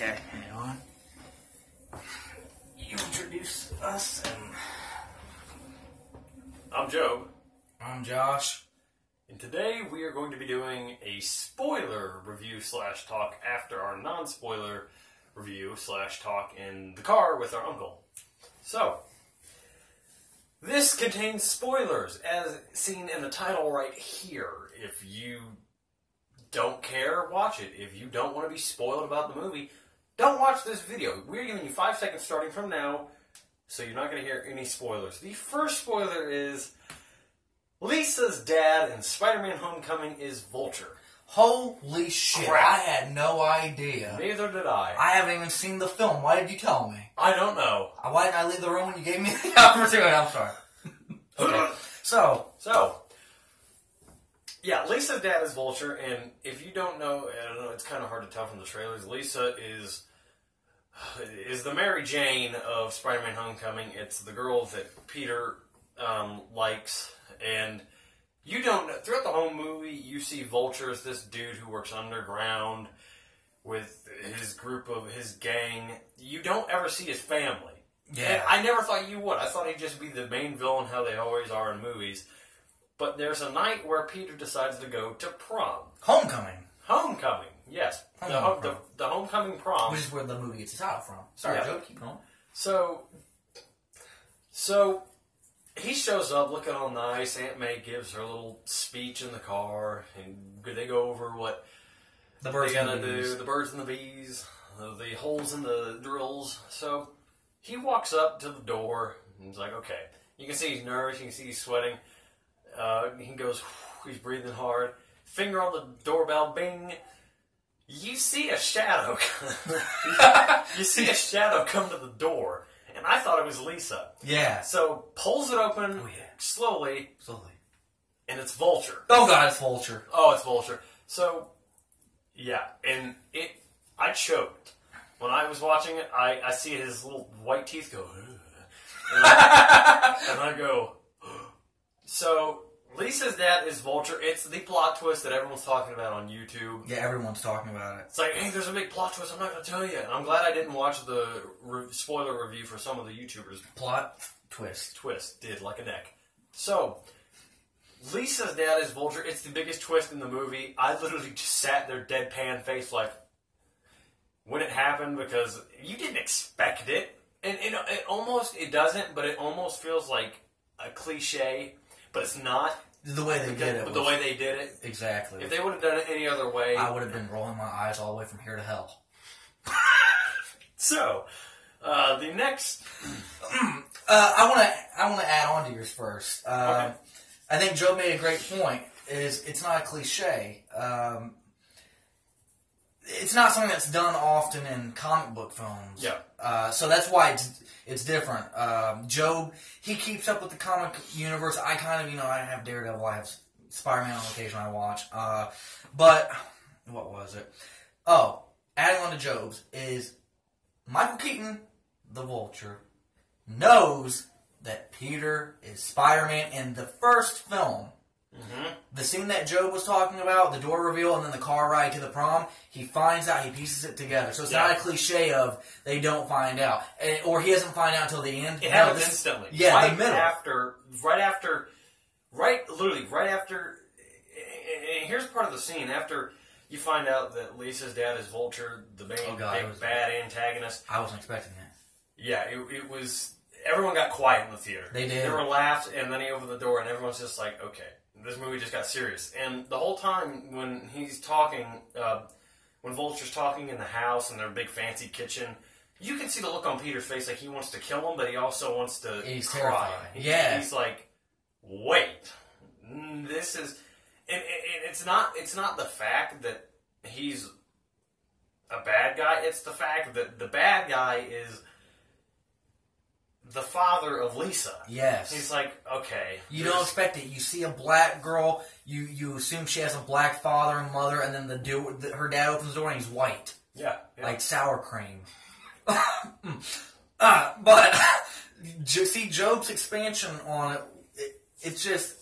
Okay, hang on. You introduce us, and I'm Joe. I'm Josh. And today we are going to be doing a spoiler review / talk after our non-spoiler review / talk in the car with our uncle. So, this contains spoilers, as seen in the title right here. If you don't care, watch it. If you don't want to be spoiled about the movie, don't watch this video. We're giving you 5 seconds starting from now, so you're not going to hear any spoilers. The first spoiler is Lisa's dad in Spider-Man Homecoming is Vulture. Holy shit, Crap. I had no idea. Neither did I. I haven't even seen the film. Why did you tell me? I don't know. Why didn't I leave the room when you gave me the opportunity? I'm sorry. Okay. So, yeah, Lisa's dad is Vulture, and if you don't know, I don't know, it's kind of hard to tell from the trailers. Lisa is the Mary Jane of Spider-Man Homecoming. It's the girl that Peter likes, and you don't know, throughout the whole movie, you see Vulture as this dude who works underground with his group of his gang. You don't ever see his family. yeah. And I never thought you would. I thought he'd just be the main villain, how they always are in movies. But there's a night where Peter decides to go to prom. Homecoming. Homecoming, yes. The homecoming prom. Which is where the movie gets its title from. Sorry, Yeah. Joe, keep going. So he shows up looking all nice. Aunt May gives her a little speech in the car, and they go over what The birds they're and gonna the bees. do. The birds and the bees, the holes in the drills. So he walks up to the door, and he's like, okay. You can see he's nervous. You can see he's sweating. He goes, he's breathing hard. Finger on the doorbell, bing. You see a shadow. You see a shadow come to the door, and I thought it was Lisa. Yeah. So pulls it open Slowly. and it's Vulture. Oh god, it's Vulture. Oh, it's Vulture. So yeah, and I choked when I was watching it. I see his little white teeth go, ugh. And I go. So, Lisa's dad is Vulture. It's the plot twist that everyone's talking about on YouTube. Yeah, everyone's talking about it. It's like, hey, there's a big plot twist. I'm not going to tell you. And I'm glad I didn't watch the spoiler review for some of the YouTubers. Plot twist. Twist did like a neck. So, Lisa's dad is Vulture. It's the biggest twist in the movie. I literally just sat there deadpan face like when it happened because you didn't expect it. And it doesn't, but it almost feels like a cliche. But it's not. The way they did it. The way they did it. Exactly. If they would have done it any other way. I would have been rolling my eyes all the way from here to hell. So, the next. I want to add on to yours first. Okay. I think Joe made a great point. It's not a cliche. It's not something that's done often in comic book films. Yeah. So that's why it's different. Job, he keeps up with the comic universe. I kind of, I have Daredevil, I have Spider-Man on occasion I watch. But, what was it? Oh, adding on to Job's is Michael Keaton, the Vulture, knows that Peter is Spider-Man in the first film. Mm-hmm. The scene that Job was talking about, the door reveal, and then the car ride to the prom, he finds out, he pieces it together. So it's not a cliche of they don't find out. Or he doesn't find out until the end. It happens instantly. Yeah, the middle. Right after, and here's part of the scene, after you find out that Lisa's dad is Vulture, the big bad antagonist. I wasn't expecting that. Yeah, it was, everyone got quiet in the theater. They did. There were laughs, and then he opened the door, and everyone's just like, okay. This movie just got serious. And the whole time when he's talking, when Vulture's talking in the house in their big fancy kitchen, you can see the look on Peter's face like he wants to kill him, but he also wants to He's cry. terrified. Yeah. He's like, wait, this is... And it's not the fact that he's a bad guy, it's the fact that the bad guy is the father of Lisa. Yes. He's like, okay. You don't expect it. You see a black girl, you assume she has a black father and mother, and then her dad opens the door and he's white. Yeah. Like sour cream. But, see, Job's expansion on it, it's just...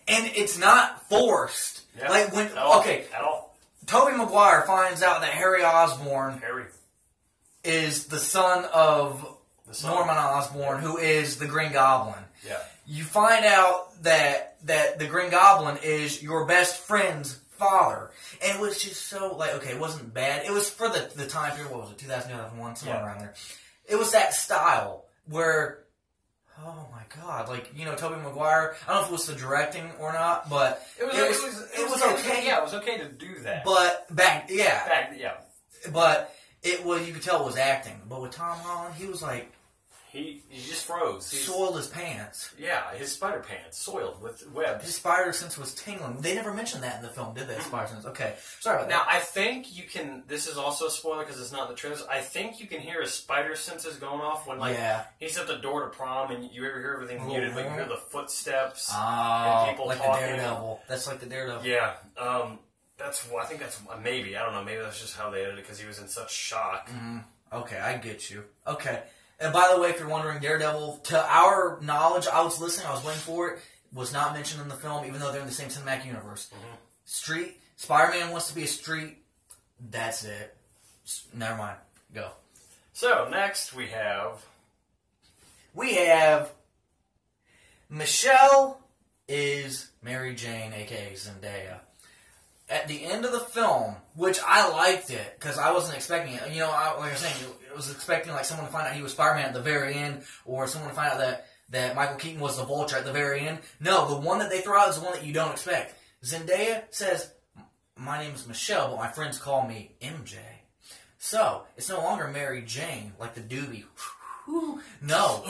And it's not forced. Yeah. Like, At all. Tobey Maguire finds out that Harry Osborn Harry. is the son of Norman Osborn, who is the Green Goblin. Yeah. You find out that the Green Goblin is your best friend's father. And it was just so, like, okay, it wasn't bad. It was for the time period, what was it, 2001, somewhere around there. It was that style where, oh my god, like, you know, Tobey Maguire, I don't know if it was the directing or not, but it was okay. Yeah, it was okay to do that. But yeah. But it was, you could tell it was acting. But with Tom Holland, he was like, he just froze. Soiled his pants. Yeah, his spider pants soiled with webs. His spider sense was tingling. They never mentioned that in the film, did they? Spider sense. Okay, sorry about that. Now, I think you can. This is also a spoiler because it's not in the trailers. I think you can hear his spider senses going off when, like, he's at the door to prom, and you ever hear everything muted, but you hear the footsteps and people like talking. the Daredevil. That's like the Daredevil. Yeah. I think that's maybe. I don't know. Maybe that's just how they edited it because he was in such shock. Mm-hmm. Okay, I get you. Okay. And by the way, if you're wondering, Daredevil, to our knowledge, I was listening, I was waiting for it, was not mentioned in the film, even though they're in the same cinematic universe. Mm-hmm. Street, Spider-Man wants to be a street, that's it. Never mind. Go. So, next we have... Michelle is Mary Jane, a.k.a. Zendaya. At the end of the film, which I liked it, because I wasn't expecting it. You know, like I was saying, I was expecting like someone to find out he was Spider-Man at the very end, or someone to find out that Michael Keaton was the Vulture at the very end. No, the one that they throw out is the one that you don't expect. Zendaya says, my name is Michelle, but my friends call me MJ. So, it's no longer Mary Jane, like the doobie. No,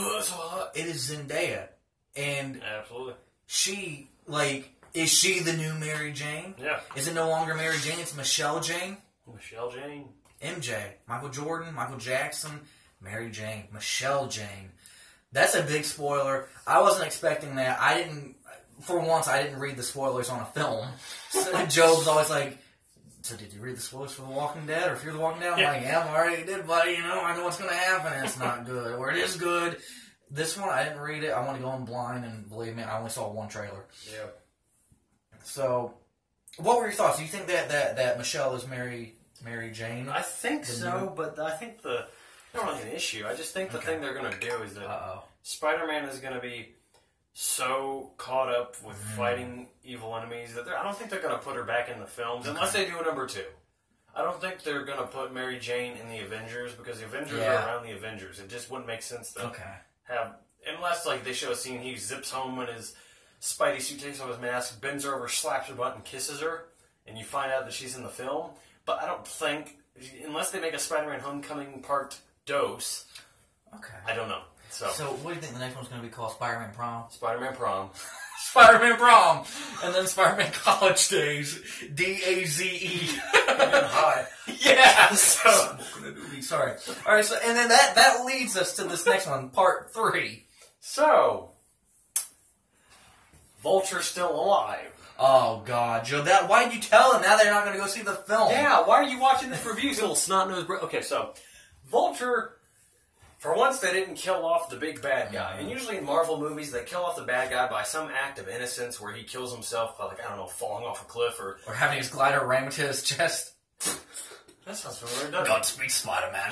it is Zendaya. And absolutely. She, like... Is she the new Mary Jane? Yeah. Is it no longer Mary Jane? It's Michelle Jane? Michelle Jane. MJ. Michael Jordan, Michael Jackson, Mary Jane, Michelle Jane. That's a big spoiler. I wasn't expecting that. For once, I didn't read the spoilers on a film. So Job's always like, so did you read the spoilers for The Walking Dead or Fear the Walking Dead? I'm like, yeah, I already did, buddy. You know, I know what's going to happen. And it's not good. Or it is good. This one, I didn't read it. I want to go in blind, and believe me, I only saw one trailer. Yeah. So, what were your thoughts? Do you think that Michelle is Mary Jane? I think so, but I think I don't really an issue. I just think the thing they're going to do is that Spider-Man is going to be so caught up with fighting evil enemies that I don't think they're going to put her back in the films unless they do a number 2. I don't think they're going to put Mary Jane in the Avengers because the Avengers are around the Avengers. It just wouldn't make sense to have, unless like they show a scene he zips home in his Spidey suit, takes off his mask, bends her over, slaps her butt, and kisses her, and you find out that she's in the film. But I don't think, unless they make a Spider-Man Homecoming Part Dose, I don't know. So what do you think the next one's going to be called? Spider-Man Prom? Spider-Man Prom. Spider-Man Prom! And then Spider-Man College Days. D-A-Z-E. Hi. Yeah! Sorry. Alright, so, and then that leads us to this next one, Part 3. So... Vulture's still alive. Oh, God, Joe. Why'd you tell them? Now they're not going to go see the film. Yeah, why are you watching this review, little snot-nosed bro? Okay, so, Vulture, for once, they didn't kill off the big bad guy. And usually in Marvel movies, they kill off the bad guy by some act of innocence where he kills himself by, like, I don't know, falling off a cliff or having his glider ram into his chest. That sounds familiar, doesn't it? Godspeed, Spider-Man.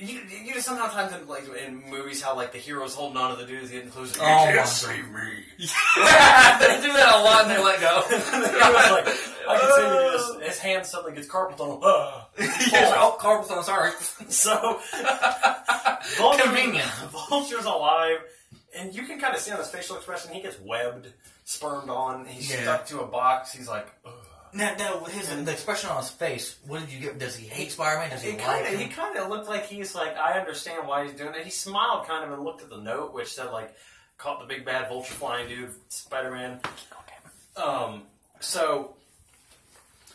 You just sometimes in movies how like the hero's holding on to the dude as he closes. You can't save me. Yeah, they do that a lot and they let go. I can see his hand suddenly gets carpal tunnel. Carpal tunnel. Sorry. So convenient. Vulture's alive, and you can kind of see on his facial expression he gets webbed, spermed on. He's stuck to a box. He's like. Ugh. Now, the expression on his face, what did you get? Does he hate Spider-Man? Does he like him? He kind of looked like he's like, I understand why he's doing it. He smiled kind of and looked at the note, which said, like, caught the big bad vulture flying dude, Spider-Man. So...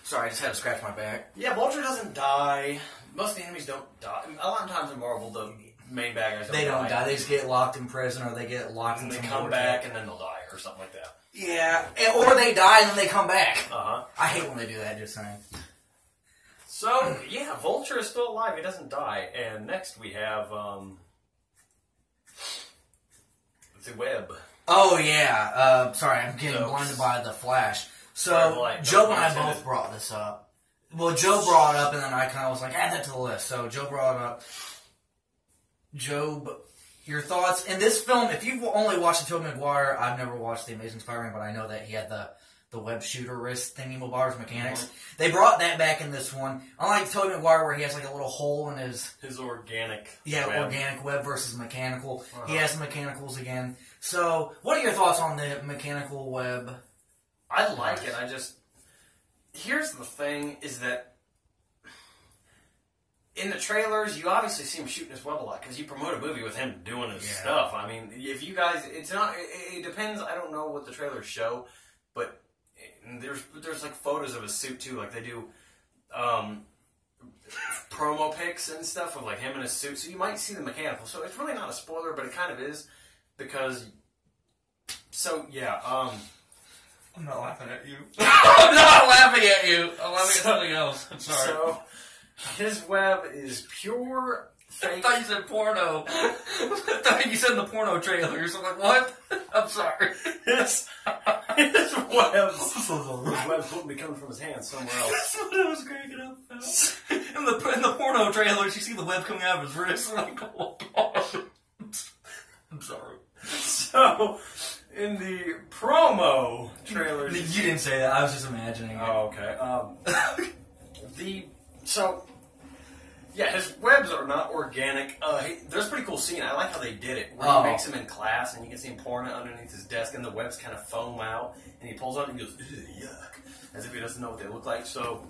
Sorry, I just had to scratch my back. Yeah, Vulture doesn't die. Most of the enemies don't die. A lot of times in Marvel, the main bad guys don't die. They just get locked in prison, or they get locked in and they come back, and then they'll die, or something like that. Yeah, or they die and then they come back. Uh-huh. I hate when they do that, just saying. So, yeah, Vulture is still alive. He doesn't die. And next we have, the Web. Oh yeah. Sorry, I'm getting So- blinded by the Flash. Sorry, So like, Joe no and I intended. both brought this up. Well, Joe brought it up, and then I kind of was like, add that to the list. So Joe brought it up. Joe, your thoughts in this film? If you've only watched the Tobey Maguire, I've never watched the Amazing Spider-Man, but I know that he had the web shooter wrist thingy bars mechanics. They brought that back in this one. Unlike Tobey Maguire, where he has like a little hole in his His organic. yeah web. organic web versus mechanical. Uh-huh. He has the mechanicals again. So, what are your thoughts on the mechanical web? I like it. I just here's the thing: is that in the trailers, you obviously see him shooting his web a lot because you promote a movie with him doing his Yeah. stuff. I mean, if you guys, it's not. It depends. I don't know what the trailers show, but there's like photos of his suit too. Like they do promo pics and stuff of like him in his suit. So you might see the mechanical. So it's really not a spoiler, but it kind of is because. So yeah. I'm not laughing at you. I'm not laughing at you. I'm laughing at something else. I'm sorry. So, his web is pure I fake. thought you said porno. I thought you said in the porno trailers. I'm like, what? I'm sorry. His webs wouldn't be coming from his hands somewhere else. That's what I was cracking up about. In the porno trailers, you see the web coming out of his wrist. I'm like, oh, God. I'm sorry. So, in the promo trailers... You didn't say that. I was just imagining it. Oh, okay. Yeah, his webs are not organic. There's a pretty cool scene. I like how they did it. Where he makes him in class, and you can see him pouring it underneath his desk, and the webs kind of foam out, and he pulls out and he goes, "Ew, yuck," as if he doesn't know what they look like. So,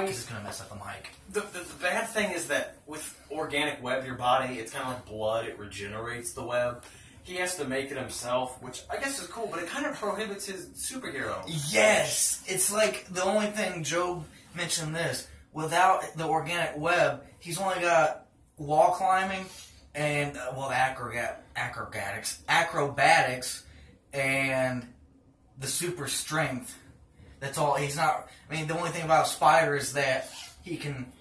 This is going to mess up the mic. the bad thing is that with organic web, your body, it's kind of like blood. It regenerates the web. He has to make it himself, which I guess is cool, but it kind of prohibits his superhero. Yes! It's like the only thing Joe mentioned this. Without the organic web, he's only got wall climbing and, acrobatics and the super strength. That's all. He's not... I mean, the only thing about a spider is that he can,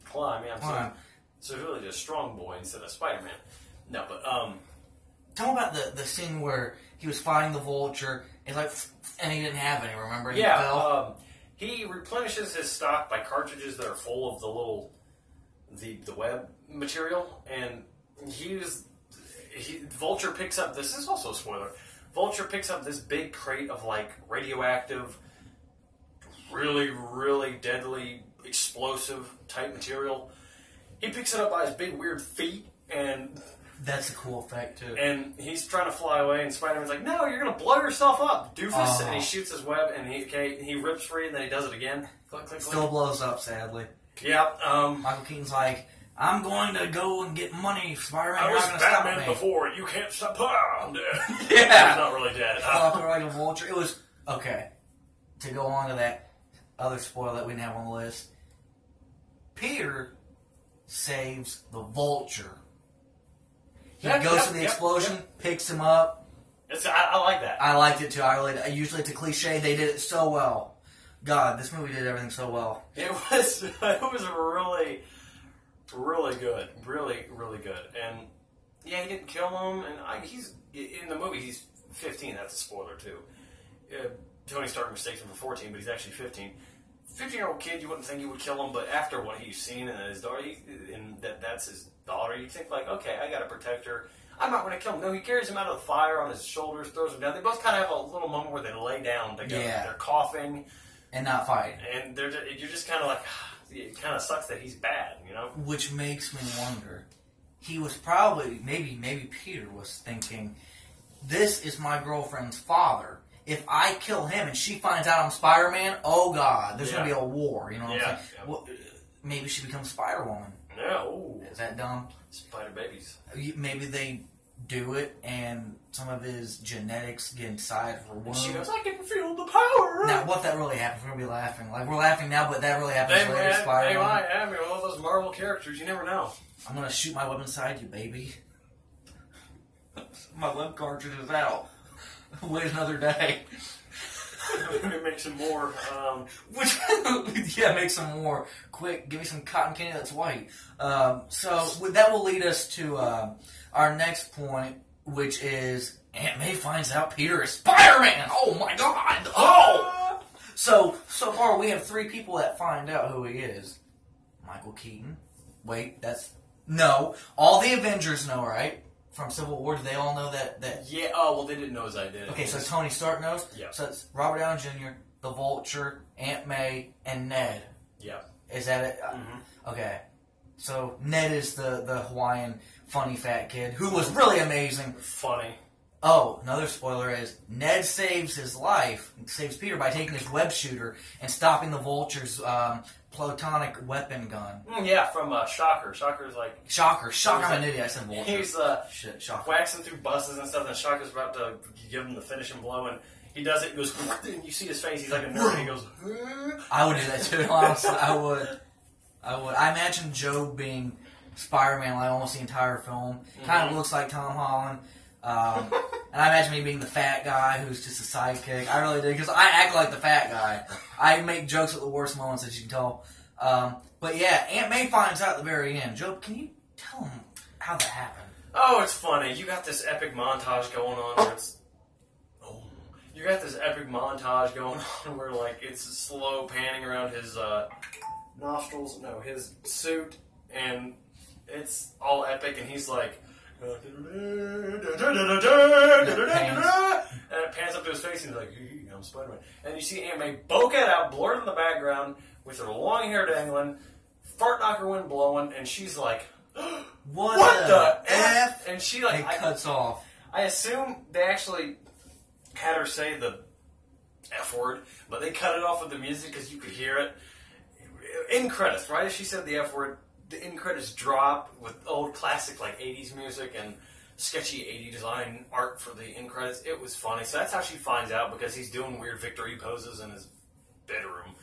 Climb, yeah. climb. So he's really just Strong Boy instead of Spider-Man. No, but, Tell me about the scene where he was fighting the vulture, and he didn't have any, remember? He yeah, fell. he replenishes his stock by cartridges that are full of the web material, and Vulture picks up, this is also a spoiler, Vulture picks up this big crate of, like, radioactive, really, really deadly, explosive type material. He picks it up by his big, weird feet, and... That's a cool effect, too. And he's trying to fly away, and Spider-Man's like, "No, you're gonna blow yourself up, doofus!" Oh. And he shoots his web, and he rips free, and then he does it again. Click, click, Still click. blows up, sadly. Yeah. Michael Keaton's like, I'm going to go and get money. Spider-Man, I you're was not going to stop Batman me. before. You can't stop. I'm dead. Yeah. He's not really dead. Fell through like a vulture. It was, okay, to go on to that other spoiler that we didn't have on the list. Peter saves the vulture. He goes to the explosion, picks him up. I like that. I liked it too. Usually it's a cliche. They did it so well. God, this movie did everything so well. It was really, really good. Really, really good. And yeah, he didn't kill him. And he's in the movie. He's 15. That's a spoiler too. Tony Stark mistakes him for 14, but he's actually 15. 15-year-old kid, you wouldn't think he would kill him, but after what he's seen and his daughter, and that's his daughter, you think like, okay, I gotta protect her. I'm not going to kill him. No, he carries him out of the fire on his shoulders, throws him down. They both kind of have a little moment where they lay down together. Yeah. They're coughing. And not fight. And you're just kind of like, it kind of sucks that he's bad, you know? Which makes me wonder. He was probably, maybe Peter was thinking, this is my girlfriend's father. If I kill him and she finds out I'm Spider-Man, oh God, there's going to be a war. You know what I'm saying? Yeah. Well, maybe she becomes Spider-Woman. Yeah, ooh. Is that dumb? Spider babies. Maybe they do it and some of his genetics get inside her womb. And she goes, I can feel the power. Now, what that really happens, we're going to be laughing. Like, we're laughing now, but that really happens They later, might, Spider-Man. I mean, all those Marvel characters, you never know. I'm going to shoot my web inside you, baby. My web cartridge is out. Wait another day. Make some more. Which, yeah, make some more. Quick, give me some cotton candy that's white. So that will lead us to our next point, which is Aunt May finds out Peter is Spider-Man. Oh my God! Oh! So far we have 3 people that find out who he is. Michael Keaton. Wait, no. All the Avengers know, right? From Civil War, do they all know that? Yeah. Oh well, they didn't know his identity. Okay, so Tony Stark knows. Yeah. So it's Robert Downey Jr., the Vulture, Aunt May, and Ned. Yeah. Is that it? Mm-hmm. Okay. So Ned is the Hawaiian funny fat kid who was really amazing. Funny. Oh, another spoiler is Ned saves his life, saves Peter by taking his web shooter and stopping the Vulture's plutonic weapon gun. Yeah, from Shocker. Shocker's like... Shocker, I'm an idiot. I said Vulture. He's Shocker. waxing through buses and stuff, and Shocker's about to give him the finishing blow, and he does it, and goes, and you see his face, he's like a nerd, and he goes, I would do that too, honestly. I would. I imagine Joe being Spider-Man like almost the entire film. Kind of looks like Tom Holland. And I imagine me being the fat guy who's just a sidekick. I really do, because I act like the fat guy. I make jokes at the worst moments, as you can tell. But yeah, Aunt May finds out at the very end. Joe, can you tell him how that happened? Oh, it's funny. You got this epic montage going on where it's... Oh. You got this epic montage going on where, like, it's slow panning around his nostrils, no, his suit, and it's all epic, and he's like... And it pans up to his face, and he's like, hey, I'm Spider-Man. And you see Aunt May bokeh out, blurred in the background, with her long hair dangling, fart knocker wind blowing, and she's like, what the F? And she like... It cuts off. I assume they actually had her say the F word, but they cut it off with the music because you could hear it. In credits, right as she said the F word, the end credits drop with old classic like 80s music and sketchy 80s design art for the end credits. It was funny. So that's how she finds out, because he's doing weird victory poses in his bedroom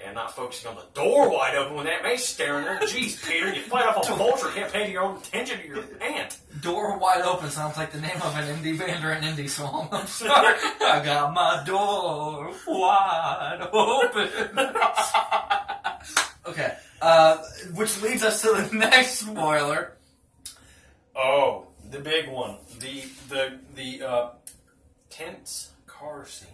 and not focusing on the door wide open when Aunt May's staring there. Jeez, Peter, you fight off a vulture, can't pay your own attention to your aunt. Door wide open sounds like the name of an indie band or an indie song. I'm sorry. I got my door wide open. Okay. Which leads us to the next spoiler. Oh, the big one. The tense car scene.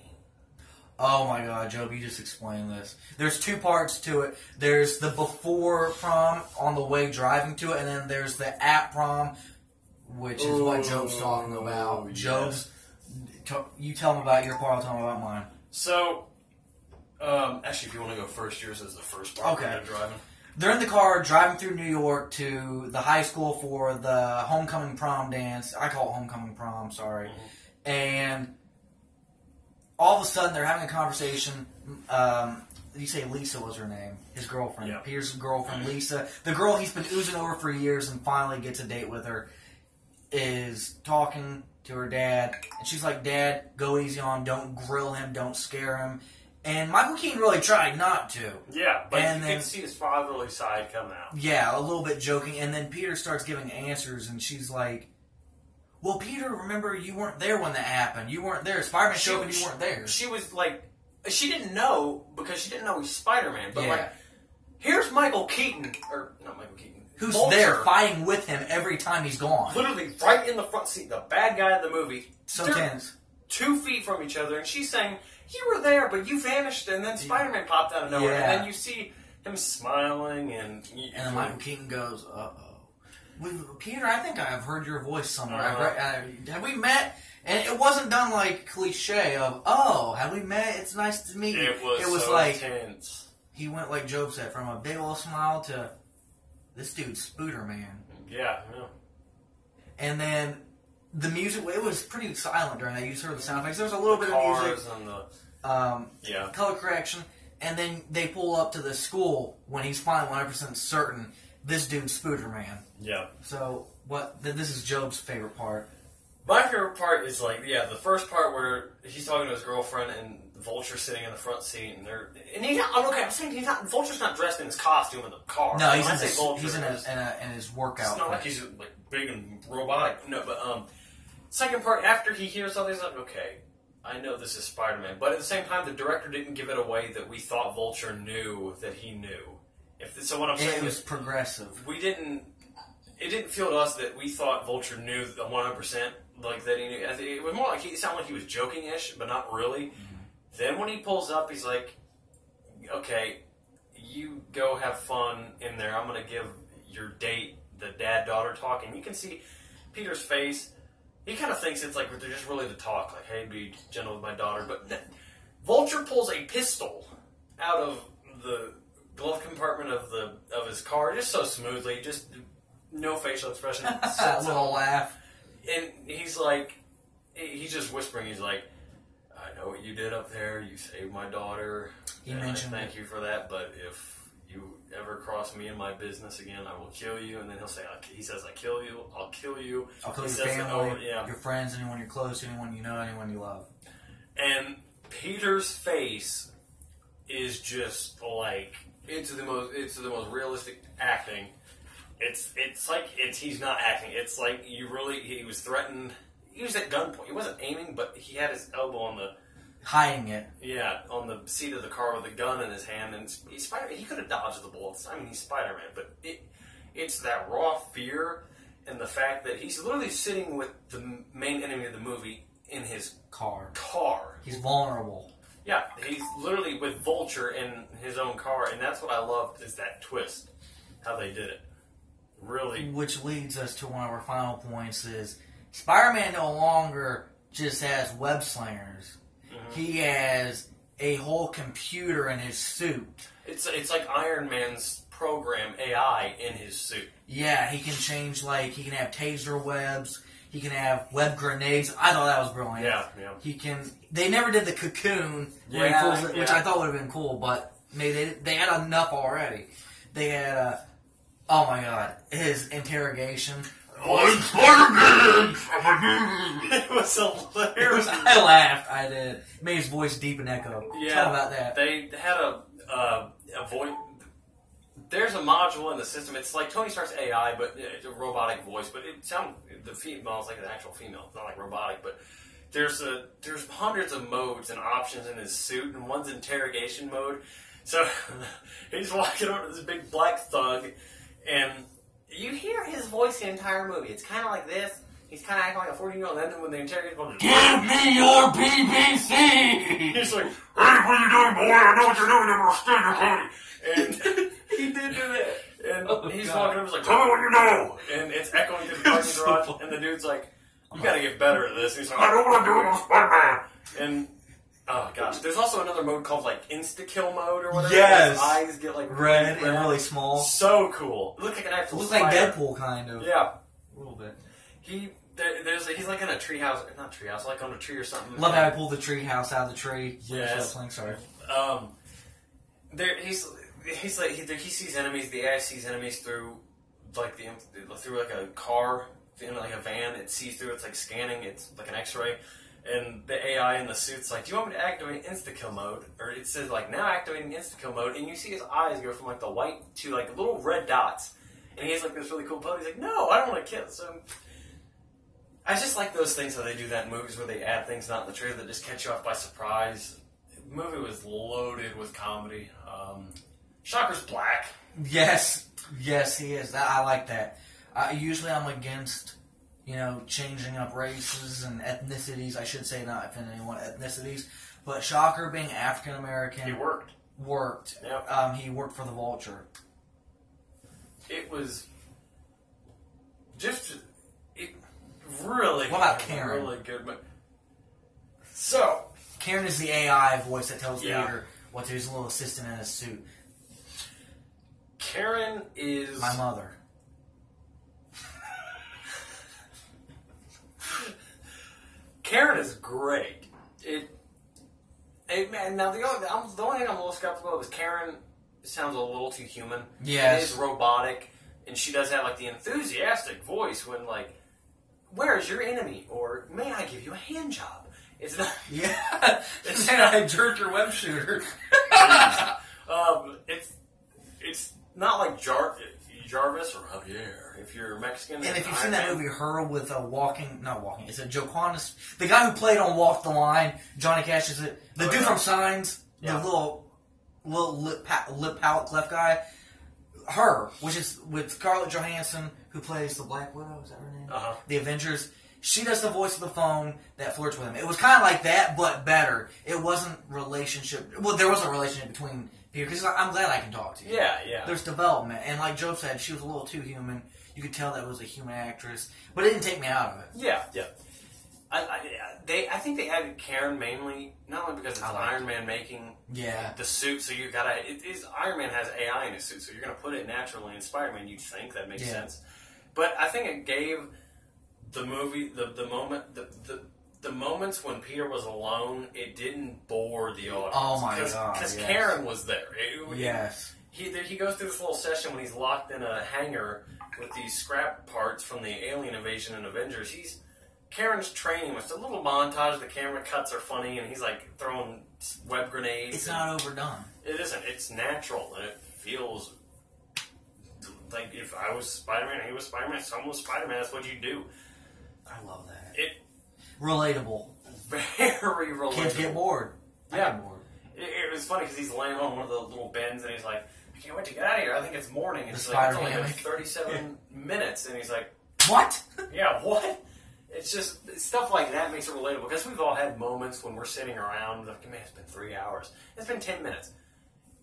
Oh my God, Job, you just explained this. There's 2 parts to it. There's the before prom on the way driving to it, and then there's the at prom, which is what Job's talking about. Job's, you tell him about your part, I'll tell him about mine. So, actually, if you want to go first, yours is the first part. Okay. When they're driving. They're in the car driving through New york to the high school for the homecoming prom dance. I call it homecoming prom, sorry. Mm-hmm. And all of a sudden, they're having a conversation. You say Lisa was her name, his girlfriend. Yeah. Peter's girlfriend, Lisa. The girl he's been oozing over for years and finally gets a date with her is talking to her dad. And she's like, Dad, go easy on him. Don't grill him. Don't scare him. And Michael Keaton really tried not to. Yeah, but and you then, can see his fatherly side come out. Yeah, a little bit joking. And then Peter starts giving answers, and she's like, well, Peter, remember, you weren't there when that happened. You weren't there. Spider-Man showed up and you weren't there. She was like, she didn't know because she didn't know he's Spider-Man. But yeah. like, here's Michael Keaton, or not Michael Keaton. Who's Vulture, there fighting with him every time he's gone. Literally right in the front seat, the bad guy of the movie. So They're tense. 2 feet from each other, and she's saying, you were there, but you vanished, and then Spider-Man popped out of nowhere. Yeah. And then you see him smiling, and then Michael Keaton goes, uh-oh. Peter, I think I've heard your voice somewhere. Have we met? And it wasn't done like cliche of, oh, have we met? It's nice to meet you. It was so like, tense. He went, like Job said, from a big old smile to, this dude's Spooderman. Yeah. And then the music, it was pretty silent during that. You just heard the sound effects. There was a little bit of music. And the color correction. And then they pull up to the school when he's finally 100% certain this dude's Spooderman. Yeah. So, this is Job's favorite part. My favorite part is the first part where he's talking to his girlfriend and Vulture's sitting in the front seat, and he's not. Okay, I'm saying Vulture's not dressed in his costume in the car. No, he's in his workout. It's not like he's big and robotic. No, but second part after he hears all this, like, okay, I know this is Spider-Man, but at the same time, the director didn't give it away that we thought Vulture knew that he knew. So what I'm saying It was is, progressive. we didn't. It didn't feel to us that we thought Vulture knew 100%, like that he knew. It was more like it sounded like he was joking-ish, but not really. Mm-hmm. Then when he pulls up, he's like, "Okay, you go have fun in there. I'm gonna give your date the dad-daughter talk," and you can see Peter's face. He kind of thinks it's like they're just really the talk, like, "Hey, be gentle with my daughter." But Vulture pulls a pistol out of the glove compartment of his car, just so smoothly, just no facial expression. A little laugh. And he's like, he's just whispering. He's like, "I know what you did up there. You saved my daughter. He mentioned thank you for that. But if you ever cross me in my business again, I will kill you." And then he'll say, he says, "I kill you. I'll kill you. I'll kill he your family, yeah. your friends, anyone you're close to, anyone you know, anyone you love." And Peter's face is just like it's the most realistic acting. It's like he's not acting. It's like he was threatened. He was at gunpoint. He wasn't aiming, but he had his elbow on the hiding it. Yeah, on the seat of the car with a gun in his hand, and he could have dodged the bullets. I mean, he's Spider-Man, but it's that raw fear and the fact that he's literally sitting with the main enemy of the movie in his car. He's vulnerable. Yeah, he's literally with Vulture in his own car, and that's what I love is that twist, how they did it. Really. Which leads us to one of our final points is Spider-Man no longer just has web slingers. Mm-hmm. He has a whole computer in his suit. It's like Iron Man's program AI in his suit. Yeah, he can change, he can have taser webs. He can have web grenades. I thought that was brilliant. Yeah. He can. They never did the cocoon where he pulls it, which I thought would have been cool, but maybe they had enough already. They had, oh my god, his interrogation. I'm Spider-Man! It was hilarious. I laughed. I did. It made his voice deep and echo. Yeah. Tell about that. They had a voice. There's a module in the system. It's like Tony Stark's AI, but it's a robotic voice. But the female is like an actual female. It's not like robotic. But there's hundreds of modes and options in his suit, and one's interrogation mode. So he's walking over to this big black thug, and you hear his voice the entire movie. It's kind of like this. He's kind of acting like a 14-year-old. And then when the interrogation mode, "Give me your BBC!" He's like, "Hey, what are you doing, boy? I know what you're doing. I'm standing and he did do that. And he's walking over, he's like, "Tell me what you know." And it's echoing through the parking garage. And the dude's like, "You gotta get better at this." And he's like, "I know what I'm doing. I'm Spider-Man." And, oh gosh. There's also another mode called, insta-kill mode or whatever. Yes. His eyes get, red and really small. So cool. It looks like an actual Looks spider. like Deadpool, kind of. Yeah. A little bit. He's like in a treehouse. Not treehouse, like on a tree or something. Love how I pulled the tree house out of the tree. Yes. Sorry. He's like he sees enemies. The AI sees enemies through through a car, like a van. It sees through. It's like scanning. It's like an X-ray, and the AI in the suit's like, "Do you want me to activate insta-kill mode?" Or it says now activating insta-kill mode, and you see his eyes go from the white to little red dots, and he has this really cool pose. He's like, "No, I don't want to kill." So I just like those things how they do that in movies where they add things not in the trailer that just catch you off by surprise. The movie was loaded with comedy. Shocker's black. Yes, he is. I like that. Usually I'm against, changing up races and ethnicities. I should say not offend anyone, ethnicities. But Shocker being African American. He worked. Yep. He worked for the Vulture. It was really. What about Karen? Really good. So Karen is the AI voice that tells Peter what to do. His little assistant in his suit. Karen is my mother. Karen is great. Now the only thing I'm a little skeptical of is Karen sounds a little too human. Yes. It is robotic, and she does have the enthusiastic voice when "Where is your enemy?" or "May I give you a hand job?" It's not. Yeah. And I jerked your web shooter. It's not like Jarvis or Javier. If you're Mexican, And if you've Iron seen that Man. movie, her with not walking, it's a Joaquin, the guy who played on Walk the Line, Johnny Cash is it, the dude from Signs, Yeah. the little lip palate cleft guy, her, which is with Scarlett Johansson, who plays the Black Widow, is that her name? Uh-huh. The Avengers. She does the voice of the phone that flirts with him. It was kind of like that, but better. It wasn't relationship. Well, there was a relationship between Peter, because I'm glad I can talk to you. Yeah, yeah. There's development. And like Joe said, she was a little too human. You could tell that it was a human actress. But it didn't take me out of it. Yeah, yeah. I think they added Karen mainly, not only because it's Iron Man making the suit, so you gotta, Iron Man has AI in his suit, so you're gonna put it naturally in Spider-Man, you'd think that makes sense. But I think it gave the movie, the moments when Peter was alone, it didn't bore the audience. Oh my God, Because yes. Karen was there. Yes. He goes through this little session when he's locked in a hangar with these scrap parts from the alien invasion in Avengers. Karen's training was a little montage. The camera cuts are funny, and he's like throwing web grenades. It's not overdone. It isn't. It's natural, and it feels like if I was Spider-Man, he was Spider-Man, someone was Spider-Man. That's what you do. I love that. Relatable. Very relatable. Kids get bored. I Yeah. get bored. It was funny because he's laying on one of the little bends, and he's like, I can't wait to get out of here. I think it's morning. And he's like, it's only been 37 minutes. And he's like, what? Yeah, what? It's just, stuff like that makes it relatable. Because we've all had moments when we're sitting around, like, man, it's been 3 hours. It's been 10 minutes.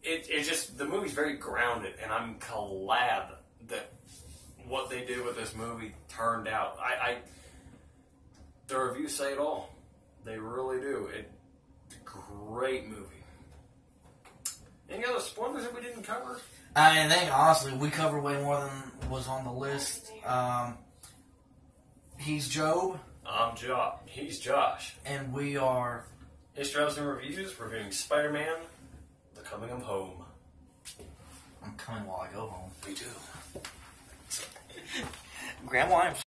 It just, the movie's very grounded, and I'm glad that what they did with this movie turned out. The reviews say it all. They really do. Great movie. Any other spoilers that we didn't cover? I think, honestly, we covered way more than was on the list. He's Job. I'm Josh. He's Josh. And we are... History Hubs and Reviews, reviewing Spider-Man, The Coming of Home. I'm coming while I go home. Me too. Grandma, I'm